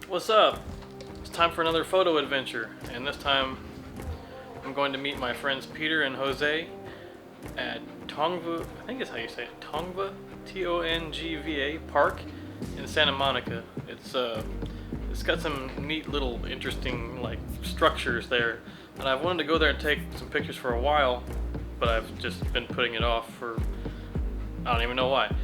What's up? It's time for another photo adventure, and this time I'm going to meet my friends Peter and Jose at Tongva, I think is how you say it, Tongva, T-O-N-G-V-A Park in Santa Monica. It's got some neat little interesting like structures there, and I've wanted to go there and take some pictures for a while, but I've just been putting it off for I don't even know why.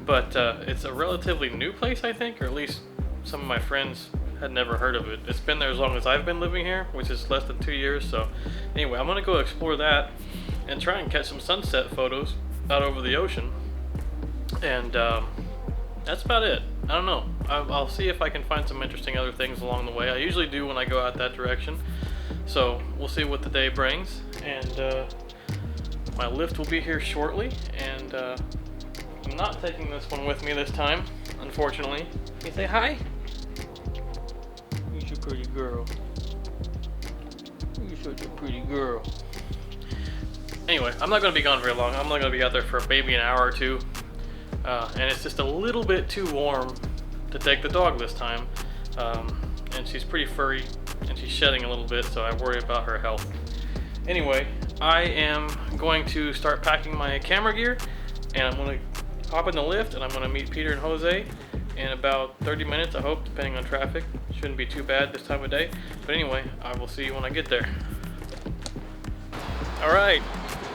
But it's a relatively new place, I think, or at least some of my friends had never heard of it. It's been there as long as I've been living here, which is less than 2 years. So anyway, I'm gonna go explore that and try and catch some sunset photos out over the ocean. And that's about it. I don't know. I'll see if I can find some interesting other things along the way. I usually do when I go out that direction. So we'll see what the day brings. And my lift will be here shortly. And I'm not taking this one with me this time, unfortunately. Can you say hi? You're a pretty girl. You're such a pretty girl. Anyway, I'm not going to be gone very long. I'm only going to be out there for maybe an hour or two. And it's just a little bit too warm to take the dog this time. And she's pretty furry and she's shedding a little bit, so I worry about her health. Anyway, I am going to start packing my camera gear, and I'm going to hop in the lift and I'm going to meet Peter and Jose in about 30 minutes, I hope, depending on traffic. Shouldn't be too bad this time of day. But anyway, I will see you when I get there. Alright,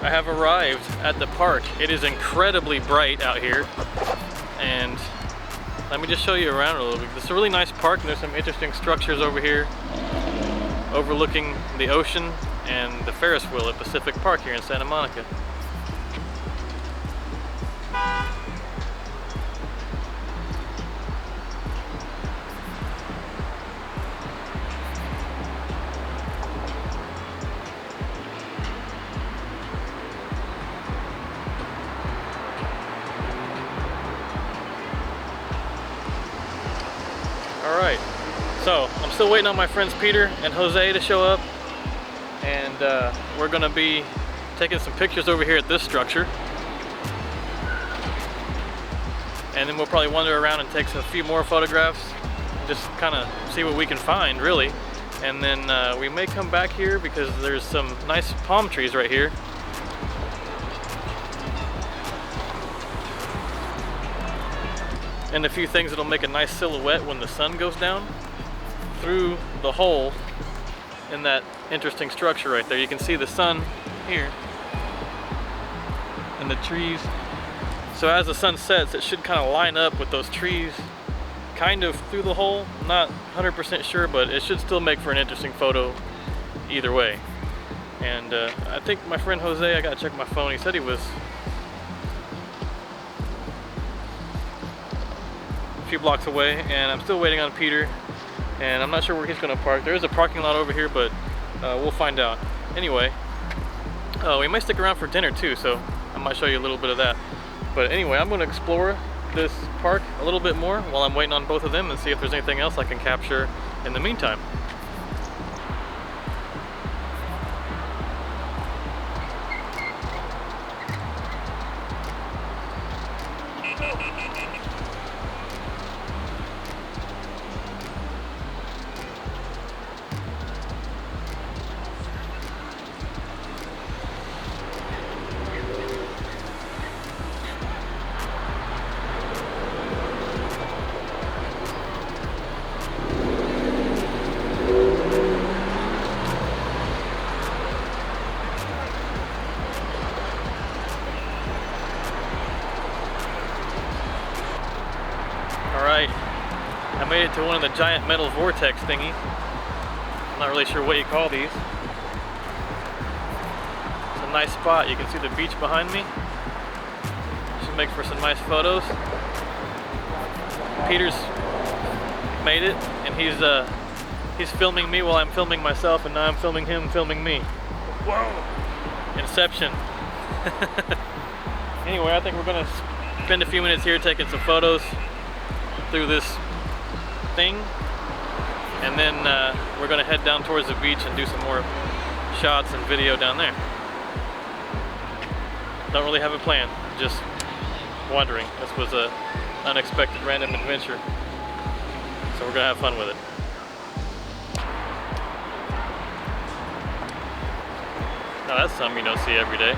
I have arrived at the park. It is incredibly bright out here. And let me just show you around a little bit. It's a really nice park, and there's some interesting structures over here overlooking the ocean and the Ferris wheel at Pacific Park here in Santa Monica. Alright, so I'm still waiting on my friends Peter and Jose to show up, and we're going to be taking some pictures over here at this structure, and then we'll probably wander around and take a few more photographs, just kind of see what we can find really, and then we may come back here because there's some nice palm trees right here. And a few things that'll make a nice silhouette when the sun goes down through the hole in that interesting structure right there. You can see the sun here and the trees. So as the sun sets, it should kind of line up with those trees kind of through the hole. I'm not 100% sure, but it should still make for an interesting photo either way. And I think my friend Jose, I gotta check my phone, he said he was a few blocks away, and I'm still waiting on Peter, and I'm not sure where he's going to park. There is a parking lot over here, but we'll find out. Anyway, we might stick around for dinner too, so I might show you a little bit of that. But anyway, I'm going to explore this park a little bit more while I'm waiting on both of them and see if there's anything else I can capture in the meantime. Alright, I made it to one of the giant metal vortex thingies. I'm not really sure what you call these. It's a nice spot. You can see the beach behind me. Should make for some nice photos. Peter's made it, and he's filming me while I'm filming myself, and now I'm filming him filming me. Whoa! Inception. Anyway, I think we're gonna spend a few minutes here taking some photos through this thing, and then we're going to head down towards the beach and do some more shots and video down there. Don't really have a plan, just wandering. This was a unexpected random adventure, so we're going to have fun with it. Now that's something you don't see every day.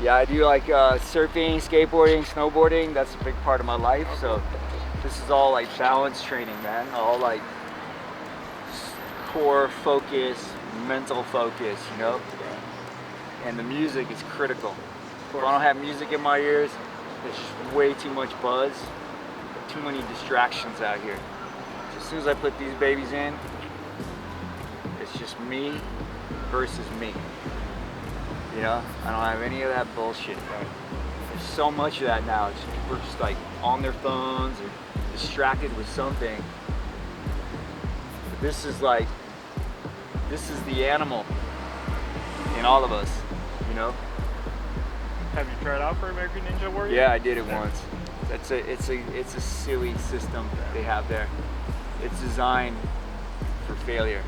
Yeah, I do like surfing, skateboarding, snowboarding. That's a big part of my life. So this is all like balance training, man. All like core focus, mental focus, you know? And the music is critical. If I don't have music in my ears, there's just way too much buzz, too many distractions out here. So as soon as I put these babies in, it's just me versus me. You know, I don't have any of that bullshit. Right? There's so much of that now. It's just, people are just like on their phones or distracted with something. But this is like, this is the animal in all of us, you know? Have you tried out for American Ninja Warrior? Yeah, I did it once. It's a silly system they have there. It's designed for failure.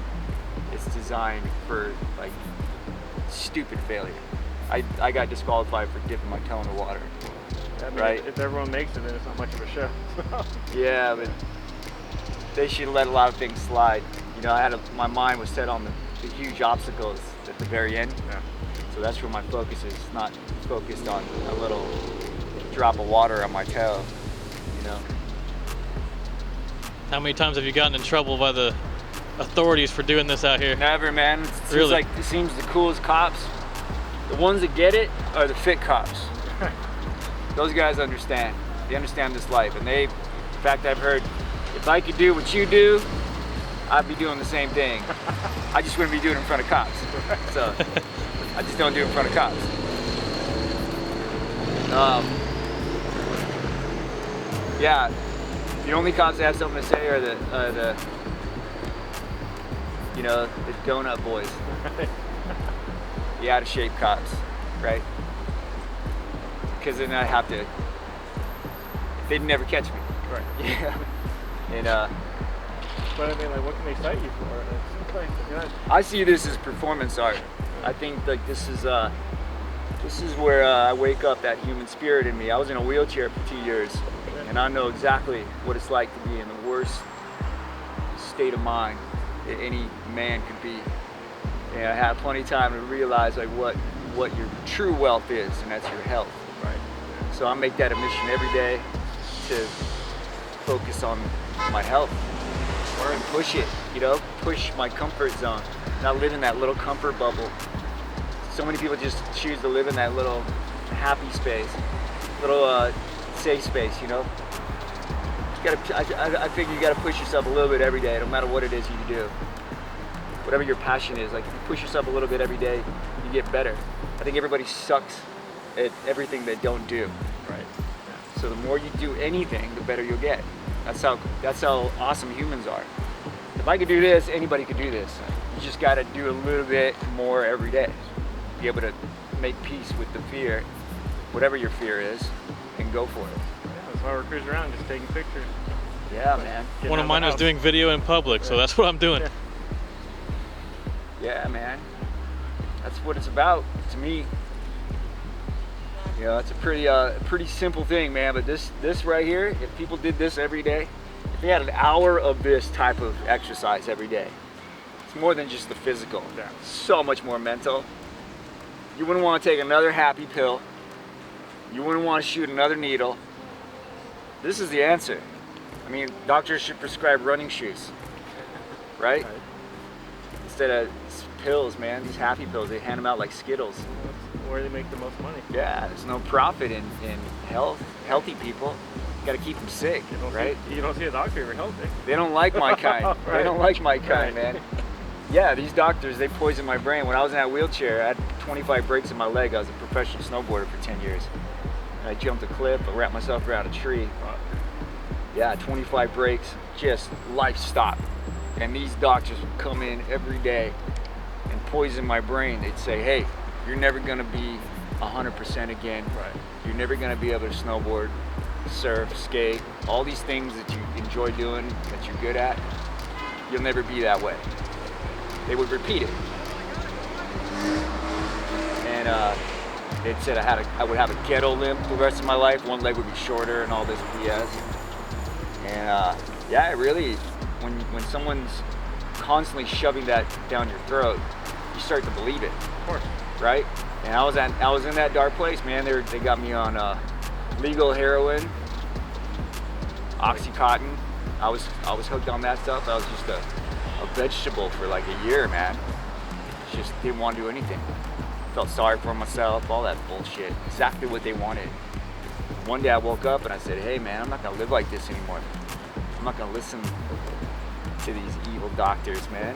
It's designed for like stupid failure. I got disqualified for dipping my toe in the water. I mean, right? If everyone makes it, then it's not much of a show. Yeah, but they should let a lot of things slide. You know, my mind was set on the huge obstacles at the very end. Yeah. So that's where my focus is, not focused on a little drop of water on my toe, you know. How many times have you gotten in trouble by the authorities for doing this out here? Never, man. Really? It seems the coolest cops, the ones that get it, are the fit cops. Those guys understand. They understand this life, and in fact, I've heard, if I could do what you do, I'd be doing the same thing. I just wouldn't be doing it in front of cops. So I just don't do it in front of cops. Yeah, the only cops that have something to say are the you know, the donut boys. The out of shape cops, right? Because then I have to, they'd never catch me. Right. Yeah. And but I mean, like, what can they cite you for? It's like, you know, I see this as performance art. I think like this is where I wake up that human spirit in me. I was in a wheelchair for 2 years, and I know exactly what it's like to be in the worst state of mind that any man could be. And I have plenty of time to realize like what your true wealth is, and that's your health. right. So I make that a mission every day to focus on my health and push it, you know, push my comfort zone, not live in that little comfort bubble. So many people just choose to live in that little happy space, little safe space, you know. I think you gotta push yourself a little bit every day, no matter what it is you do. Whatever your passion is, like if you push yourself a little bit every day, you get better. I think everybody sucks at everything they don't do. Right. So the more you do anything, the better you'll get. That's how awesome humans are. If I could do this, anybody could do this. You just gotta do a little bit more every day. Be able to make peace with the fear, whatever your fear is, and go for it. Yeah, that's why we're cruising around, just taking pictures. Yeah, man. One of mine was doing video in public, so that's what I'm doing. Yeah, man. That's what it's about to me. You know, it's a pretty simple thing, man. But this right here, if people did this every day, if they had an hour of this type of exercise every day, it's more than just the physical. Yeah. So much more mental. You wouldn't want to take another happy pill. You wouldn't want to shoot another needle. This is the answer. I mean, doctors should prescribe running shoes, right? Instead of pills, man. These happy pills. They hand them out like Skittles. Where they make the most money. Yeah, there's no profit in healthy people. Got to keep them sick, right? You don't see a doctor if you're healthy. They don't like my kind. Right. They don't like my kind, man. Yeah, these doctors, they poisoned my brain. When I was in that wheelchair, I had 25 breaks in my leg. I was a professional snowboarder for 10 years. And I jumped a cliff, I wrapped myself around a tree. Yeah, 25 breaks, just life stopped. And these doctors would come in every day and poison my brain. They'd say, hey, you're never gonna be 100% again. Right. You're never gonna be able to snowboard, surf, skate, all these things that you enjoy doing, that you're good at, you'll never be that way. They would repeat it. And they said I would have a ghetto limp the rest of my life. One leg would be shorter and all this BS. And yeah, it really, when someone's constantly shoving that down your throat, you start to believe it. Of course. Right? And I was in that dark place, man. They got me on legal heroin, Oxycontin. I was hooked on that stuff. I was just a vegetable for like a year, man. Just didn't want to do anything. Felt sorry for myself, all that bullshit. Exactly what they wanted. One day I woke up and I said, hey man, I'm not gonna live like this anymore. I'm not gonna listen to these evil doctors, man.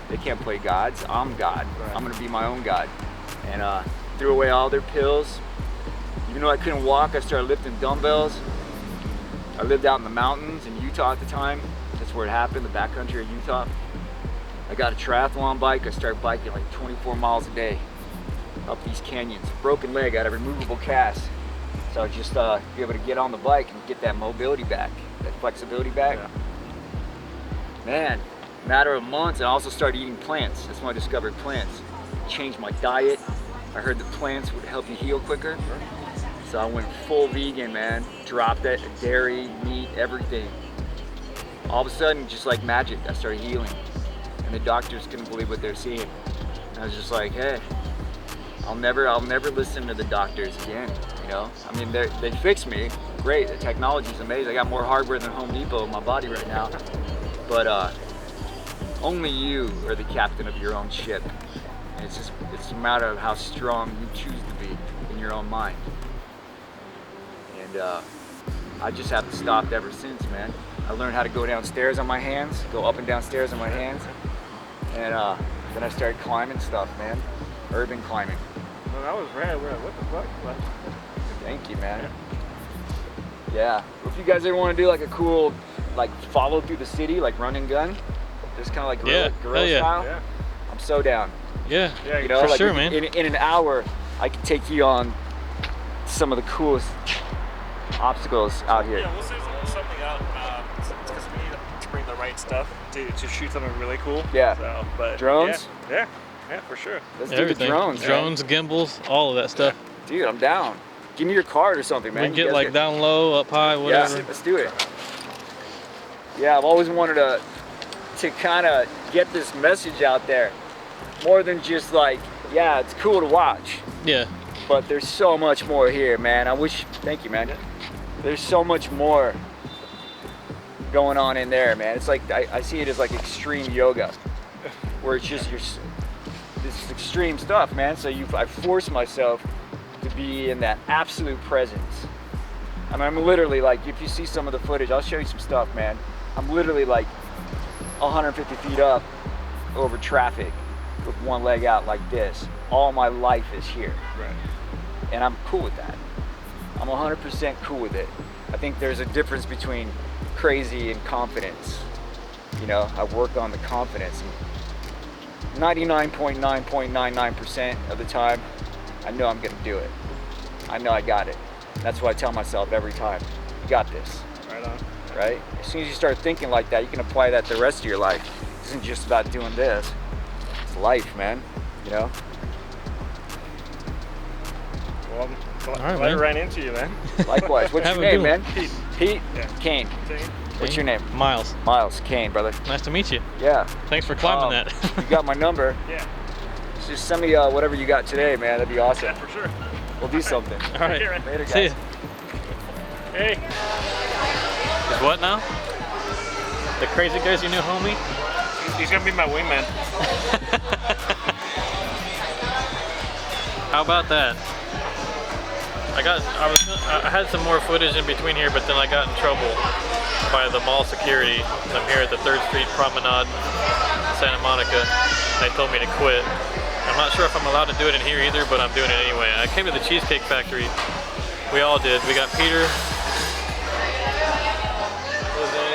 They can't play gods. I'm God. Right. I'm gonna be my own God. And threw away all their pills. Even though I couldn't walk, I started lifting dumbbells. I lived out in the mountains in Utah at the time. That's where it happened, the backcountry of Utah. I got a triathlon bike. I started biking like 24 miles a day up these canyons. Broken leg, I had a removable cast. So I was just be able to get on the bike and get that mobility back, that flexibility back. Yeah. Man, matter of months, I also started eating plants. That's when I discovered plants. Changed my diet. I heard that plants would help you heal quicker. Sure. So I went full vegan, man. Dropped it, dairy, meat, everything. All of a sudden, just like magic, I started healing. And the doctors couldn't believe what they're seeing. And I was just like, hey, I'll never listen to the doctors again, you know? I mean, they fixed me, great, the technology's amazing. I got more hardware than Home Depot in my body right now. But only you are the captain of your own ship. And it's a matter of how strong you choose to be in your own mind. And I just haven't stopped ever since, man. I learned how to go downstairs on my hands, go up and down stairs on my hands. And then I started climbing stuff, man. Urban climbing. Well, that was rad. We're like, what the fuck? Like, thank you, man. Yeah. If you guys ever want to do like a cool, like follow through the city, like run and gun, just kind of like guerrilla style, yeah. I'm so down. Yeah, Yeah, You know, for like sure, man. In an hour, I can take you on some of the coolest obstacles out here. Yeah, we'll say something out. It's because we need to bring the right stuff to shoot something really cool. Yeah. So, but Drones? Yeah, for sure. Let's do Everything. the drones, man. Drones, gimbals, all of that stuff. Dude, I'm down. Give me your card or something, man. We can You get guys like down low, up high, whatever. Yeah, let's do it. Yeah, I've always wanted to kind of get this message out there. More than just like, yeah, it's cool to watch. Yeah. But there's so much more here, man. Thank you, man. There's so much more going on in there, man. It's like, I see it as like extreme yoga, where it's just this extreme stuff, man. So I force myself to be in that absolute presence. I mean, I'm literally like, if you see some of the footage, I'll show you some stuff, man. I'm literally like 150 feet up over traffic with one leg out like this. All my life is here. Right. And I'm cool with that. I'm 100% cool with it. I think there's a difference between crazy and confidence. You know, I work on the confidence. 99.999% of the time, I know I'm gonna do it. I know I got it. That's what I tell myself every time. You got this. Right on. Right? As soon as you start thinking like that, you can apply that to the rest of your life. It isn't just about doing this. It's life, man. You know? Well, All right, glad I man. ran into you, man. Likewise. What's Have your a name, good man? Pete. Pete? Yeah. Kane. What's your name? Miles. Miles. Kane, brother. Nice to meet you. Yeah. Thanks for climbing that. You got my number. Yeah. Just send me whatever you got today, man. That'd be awesome. Yeah, for sure. We'll do something. All right. Take care, man. Later, guys. See ya. Hey. Is what now? The crazy guy's your new homie? He's gonna be my wingman. How about that? I had some more footage in between here, but then I got in trouble by the mall security. I'm here at the 3rd Street Promenade, Santa Monica. They told me to quit. I'm not sure if I'm allowed to do it in here either, but I'm doing it anyway. I came to the Cheesecake Factory. We all did. We got Peter, Jose,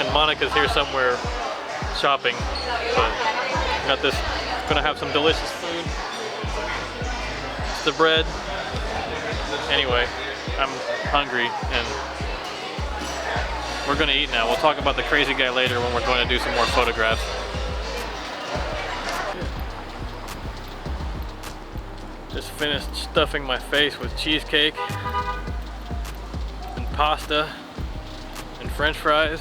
and Monica's here somewhere shopping. But got this. Gonna have some delicious food. It's the bread. Anyway, I'm hungry and we're gonna eat now. We'll talk about the crazy guy later when we're going to do some more photographs. Just finished stuffing my face with cheesecake and pasta and french fries.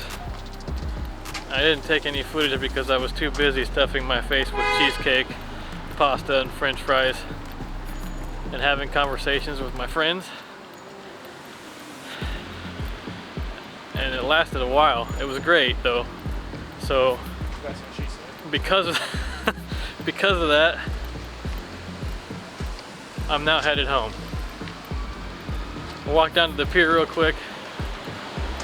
I didn't take any footage because I was too busy stuffing my face with cheesecake, pasta, and french fries and having conversations with my friends. And it lasted a while. It was great though. So That's what she said. because of that, I'm now headed home. We'll walk down to the pier real quick.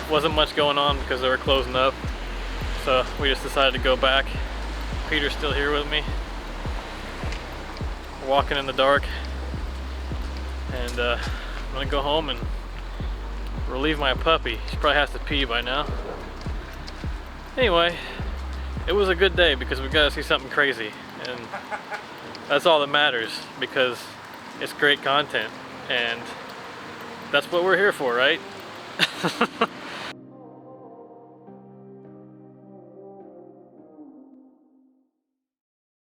Wasn't much going on because they were closing up. So we just decided to go back. Peter's still here with me. We're walking in the dark. And I'm gonna go home and relieve my puppy. She probably has to pee by now. Anyway, it was a good day because we got to see something crazy. And that's all that matters because it's great content. And that's what we're here for, right?